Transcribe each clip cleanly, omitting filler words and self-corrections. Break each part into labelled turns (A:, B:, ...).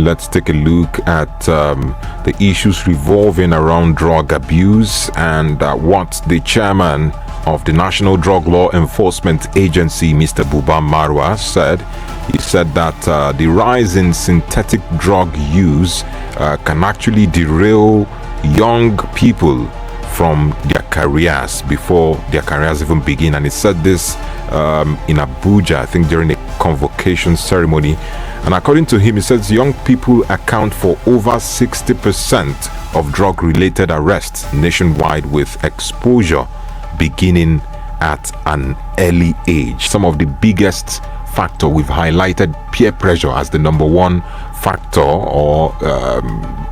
A: let's take a look at the issues revolving around drug abuse and what the chairman of the National Drug Law Enforcement Agency, Mr. Buba Marwa, said. He said that the rise in synthetic drug use can actually derail young people from their careers before their careers even begin. And he said this in Abuja, I think during a convocation ceremony. And according to him, he says young people account for over 60% of drug-related arrests nationwide, with exposure beginning at an early age. Some of the biggest factor, we've highlighted peer pressure as the number one factor or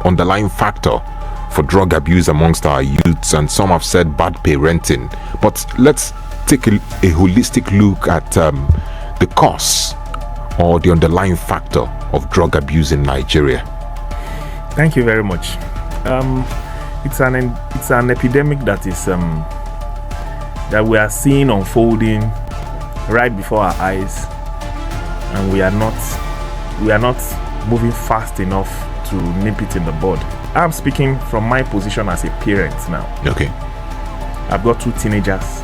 A: underlying factor for drug abuse amongst our youths, and some have said bad parenting. But let's take a holistic look at the cause or the underlying factor of drug abuse in Nigeria.
B: Thank you very much. It's an epidemic that is that we are seeing unfolding right before our eyes, and we are not moving fast enough to nip it in the bud. I'm speaking from my position as a parent now.
A: Okay.
B: I've got 2 teenagers,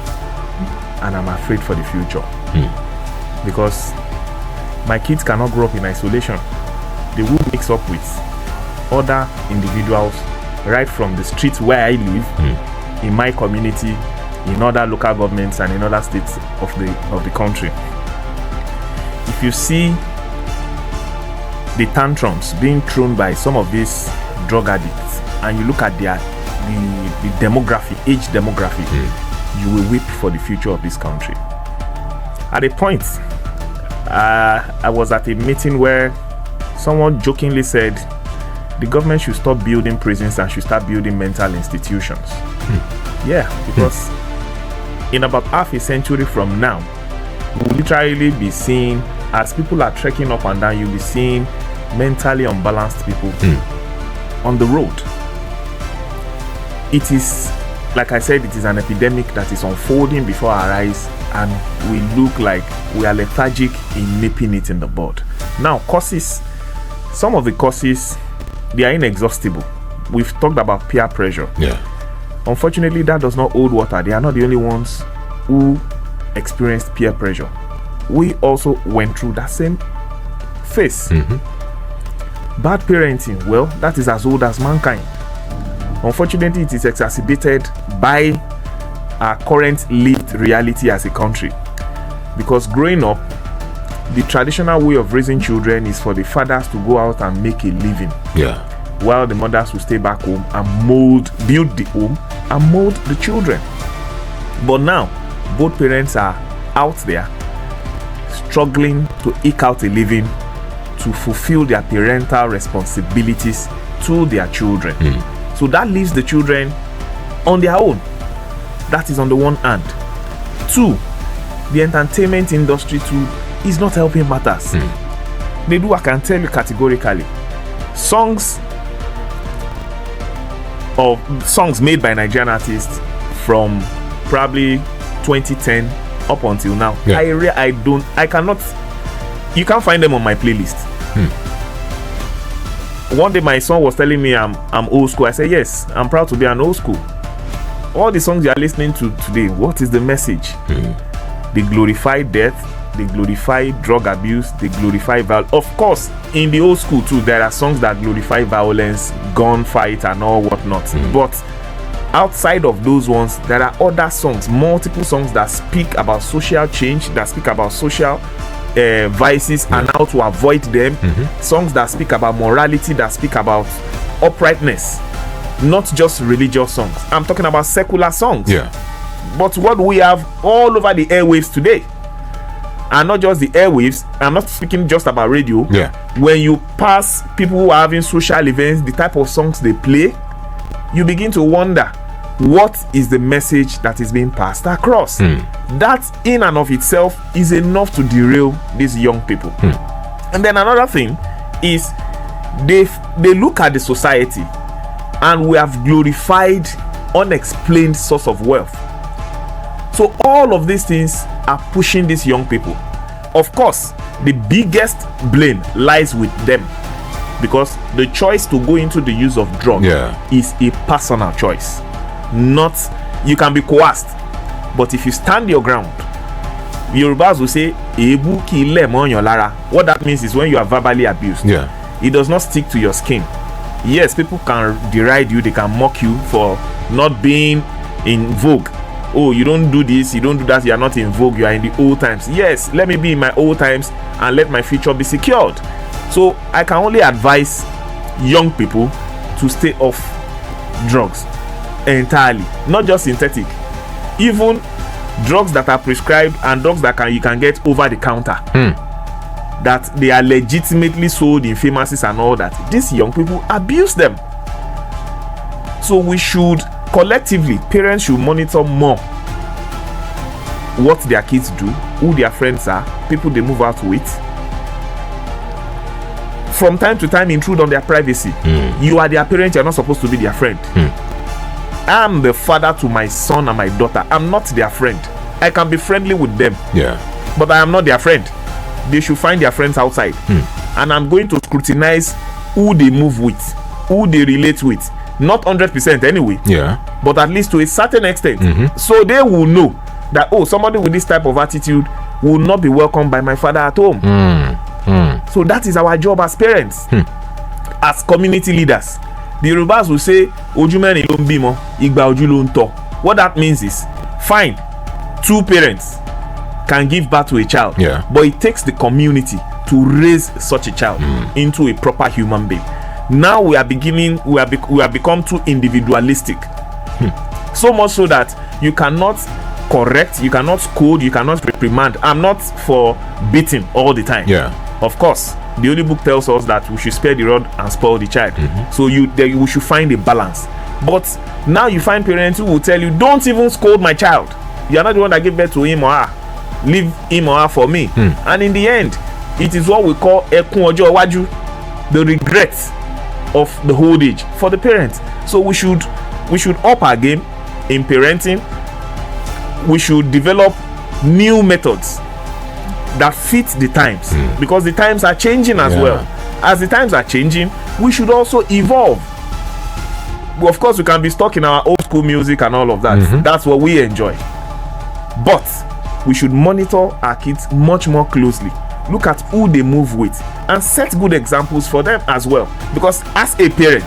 B: and I'm afraid for the future because my kids cannot grow up in isolation. They will mix up with other individuals right from the streets where I live, in my community, in other local governments, and in other states of the country. If you see the tantrums being thrown by some of these drug addicts, and you look at the demography, age demography, you will weep for the future of this country. At a point, I was at a meeting where someone jokingly said the government should stop building prisons and should start building mental institutions. Yeah, because in about half a century from now, we'll literally be seeing, as people are trekking up and down, you'll be seeing mentally unbalanced people on the road. It is, like I said, it is an epidemic that is unfolding before our eyes, and we look like we are lethargic in nipping it in the bud. Now, causes, some of the causes, they are inexhaustible. We've talked about peer pressure.
A: Yeah.
B: Unfortunately, that does not hold water. They are not the only ones who experienced peer pressure. We also went through that same phase. Bad parenting, well, that is as old as mankind. Unfortunately, it is exacerbated by our current lived reality as a country. Because growing up, the traditional way of raising children is for the fathers to go out and make a living.
A: Yeah.
B: While the mothers will stay back home and build the home and mold the children. But now, both parents are out there struggling to eke out a living to fulfill their parental responsibilities to their children. So that leaves the children on their own. That is on the one hand. 2, the entertainment industry too is not helping matters. Nedu, I can tell you categorically, songs made by Nigerian artists from probably 2010 up until now, you can't find them on my playlist. One day my son was telling me I'm old school. I said, yes, I'm proud to be an old school. All the songs you are listening to today, what is the message? They glorify death, they glorify drug abuse, they glorify violence. Of course, in the old school too, there are songs that glorify violence, gunfight and all whatnot. But outside of those ones, there are other songs, multiple songs that speak about social change, that speak about social vices and how to avoid them. Songs that speak about morality, that speak about uprightness, not just religious songs. I'm talking about secular songs. But what we have all over the airwaves today, and not just the airwaves, I'm not speaking just about radio. When you pass people who are having social events, the type of songs they play, you begin to wonder, what is the message that is being passed across? That in and of itself is enough to derail these young people. And then another thing is they look at the society, and we have glorified unexplained source of wealth. So all of these things are pushing these young people. Of course, the biggest blame lies with them, because the choice to go into the use of drug is a personal choice. Not, you can be coerced, but if you stand your ground, Yorubas will say, "Ebu ki ile mo yan lara." What that means is when you are verbally abused, it does not stick to your skin. Yes, people can deride you, they can mock you for not being in vogue. Oh, you don't do this, you don't do that, you are not in vogue, you are in the old times. Yes, let me be in my old times and let my future be secured. So I can only advise young people to stay off drugs entirely, not just synthetic, even drugs that are prescribed and drugs that you can get over the counter, that they are legitimately sold in pharmacies and all that. These young people abuse them. So we should collectively, parents should monitor more what their kids do, who their friends are, people they move out with. From time to time, intrude on their privacy. You are their parent, you're not supposed to be their friend. I'm the father to my son and my daughter. I'm not their friend. I can be friendly with them, but I am not their friend. They should find their friends outside. And I'm going to scrutinize who they move with, who they relate with. Not 100% anyway, but at least to a certain extent. So they will know that, oh, somebody with this type of attitude will not be welcomed by my father at home. So that is our job as parents, as community leaders. The Yorubas will say, "Ojumeni lo nbimo, igba oju lo nto." What that means is, fine, two parents can give birth to a child, but it takes the community to raise such a child into a proper human being. Now we have become too individualistic, so much so that you cannot correct, you cannot scold, you cannot reprimand. I'm not for beating all the time. Of course, the Holy Book tells us that we should spare the rod and spoil the child. So we should find a balance. But now you find parents who will tell you, "Don't even scold my child. You are not the one that gave birth to him or her. Leave him or her for me." And in the end, it is what we call ekun ojo iwaju, the regrets of the old age for the parents. So we should up our game in parenting. We should develop new methods that fit the times, because the times are changing as well. As the times are changing, we should also evolve. Well, of course, we can be stuck in our old school music and all of that. That's what we enjoy. But we should monitor our kids much more closely. Look at who they move with and set good examples for them as well. Because as a parent,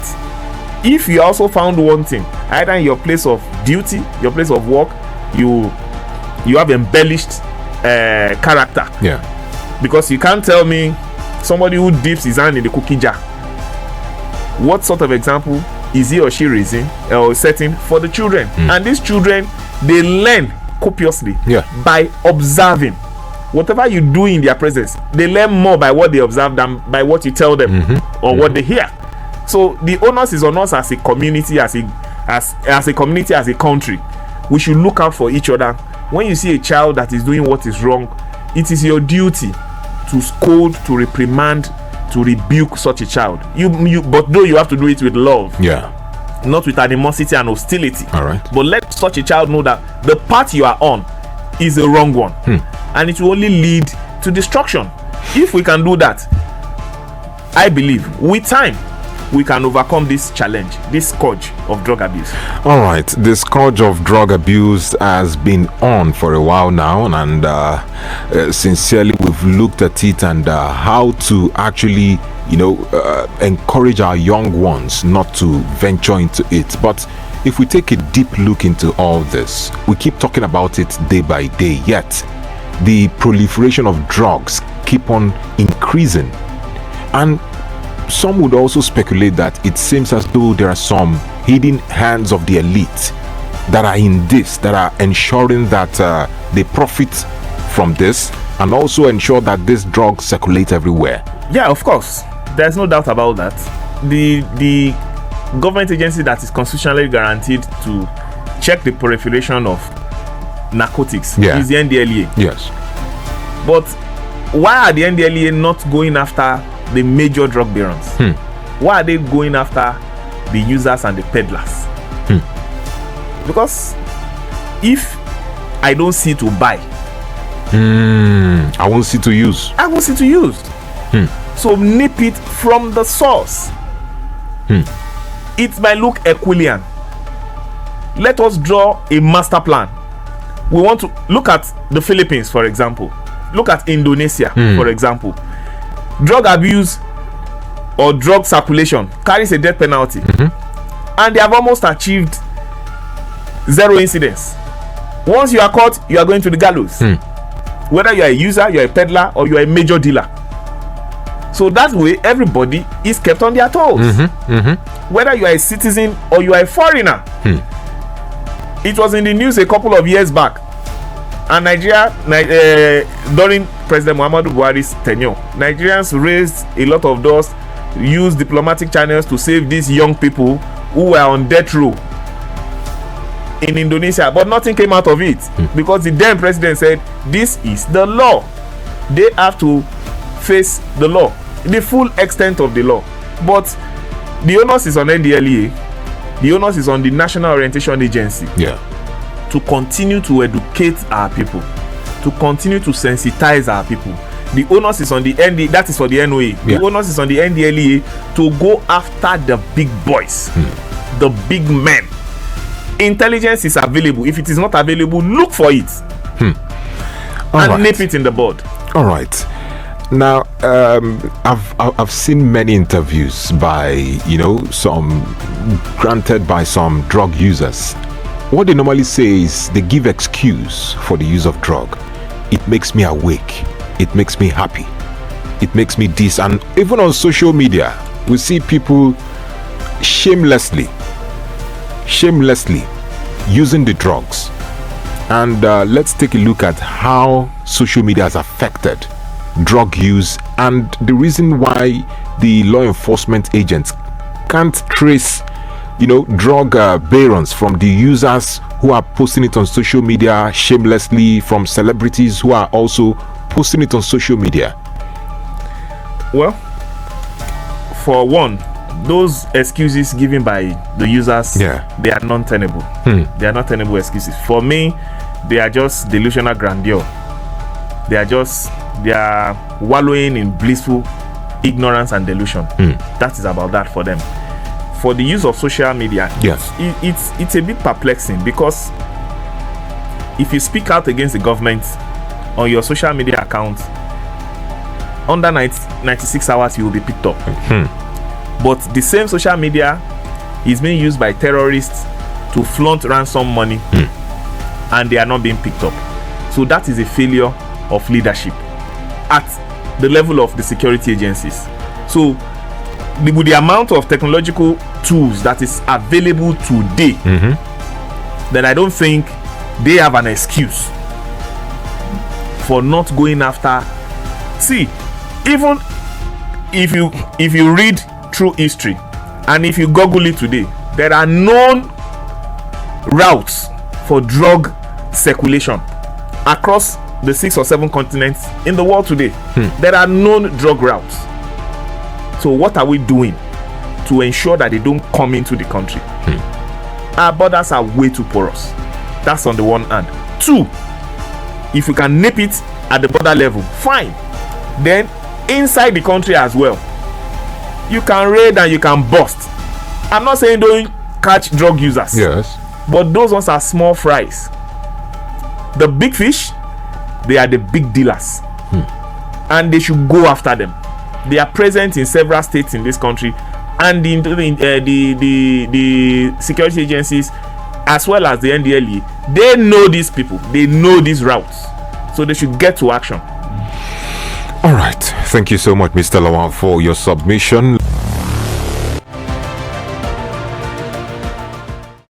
B: if you also found one thing, either in your place of duty, your place of work, you have embellished character. Because you can't tell me somebody who dips his hand in the cookie jar. What sort of example is he or she raising or setting for the children? And these children, they learn copiously by observing. Whatever you do in their presence, they learn more by what they observe than by what you tell them or what they hear. So the onus is on us as a community, as a community, as a country. We should look out for each other. When you see a child that is doing what is wrong, it is your duty to scold, to reprimand, to rebuke such a child. But though you have to do it with love, not with animosity and hostility. But let such a child know that the path you are on is the wrong one, and it will only lead to destruction. If we can do that, I believe with time we can overcome this challenge, this scourge of drug abuse.
A: All right, the scourge of drug abuse has been on for a while now, and sincerely we've looked at it and how to actually encourage our young ones not to venture into it. But if we take a deep look into all this, we keep talking about it day by day, yet the proliferation of drugs keep on increasing. And some would also speculate that it seems as though there are some hidden hands of the elite that are in this, that are ensuring that they profit from this and also ensure that this drug circulates everywhere.
B: Yeah, of course. There's no doubt about that. The government agency that is constitutionally guaranteed to check the proliferation of narcotics is the NDLEA.
A: Yes.
B: But why are the NDLEA not going after the major drug barons? Why are they going after the users and the peddlers? Because if I don't see to buy,
A: I won't see to use.
B: I won't see to use. So nip it from the source. It might look Herculean. Let us draw a master plan. We want to look at the Philippines, for example. Look at Indonesia, for example. Drug abuse or drug circulation carries a death penalty, and they have almost achieved 0 incidents. Once you are caught, you are going to the gallows. Whether you are a user, you are a peddler, or you are a major dealer. So that way, everybody is kept on their toes. Whether you are a citizen or you are a foreigner. It was in the news a couple of years back, and Nigeria, during President Muhammadu Buhari's tenure, Nigerians raised a lot of dust, used diplomatic channels to save these young people who were on death row in Indonesia, but nothing came out of it because the then president said this is the law. They have to face the law, the full extent of the law. But the onus is on NDLEA. The onus is on the National Orientation Agency to continue to educate our people, to continue to sensitize our people. The onus is on the that is for the NOA. The onus is on the NDLEA to go after the big boys, the big men. Intelligence is available. If it is not available, look for it and nip it in the bud.
A: All right. Now, I've seen many interviews by granted by some drug users. What they normally say is they give excuse for the use of drug. It makes me awake. It makes me happy. It makes me this. And even on social media, we see people shamelessly using the drugs. And let's take a look at how social media has affected drug use and the reason why the law enforcement agents can't trace drug barons from the users who are posting it on social media shamelessly, from celebrities who are also posting it on social media.
B: Well, for one, those excuses given by the users, they are non-tenable. They are not tenable excuses. For me, they are just delusional grandeur. They are wallowing in blissful ignorance and delusion. That is about that for them. For the use of social media, it's a bit perplexing, because if you speak out against the government on your social media account, under 96 hours you will be picked up. But the same social media is being used by terrorists to flaunt ransom money, and they are not being picked up. So that is a failure of leadership at the level of the security agencies. So with the amount of technological tools that is available today, then I don't think they have an excuse for not going after. See, even if you read through history and if you Google it today, there are known routes for drug circulation across the 6 or 7 continents in the world today. There are known drug routes. So what are we doing to ensure that they don't come into the country? Our borders are way too porous. That's on the one hand. 2, if you can nip it at the border level, fine. Then inside the country as well, you can raid and you can bust. I'm not saying don't catch drug users, but those ones are small fries. The big fish, they are the big dealers, and they should go after them. They are present in several states in this country, and the security agencies as well as the NDLEA, they know these people, they know these routes, so they should get to action.
A: All right, thank you so much, Mr. Lawan, for your submission.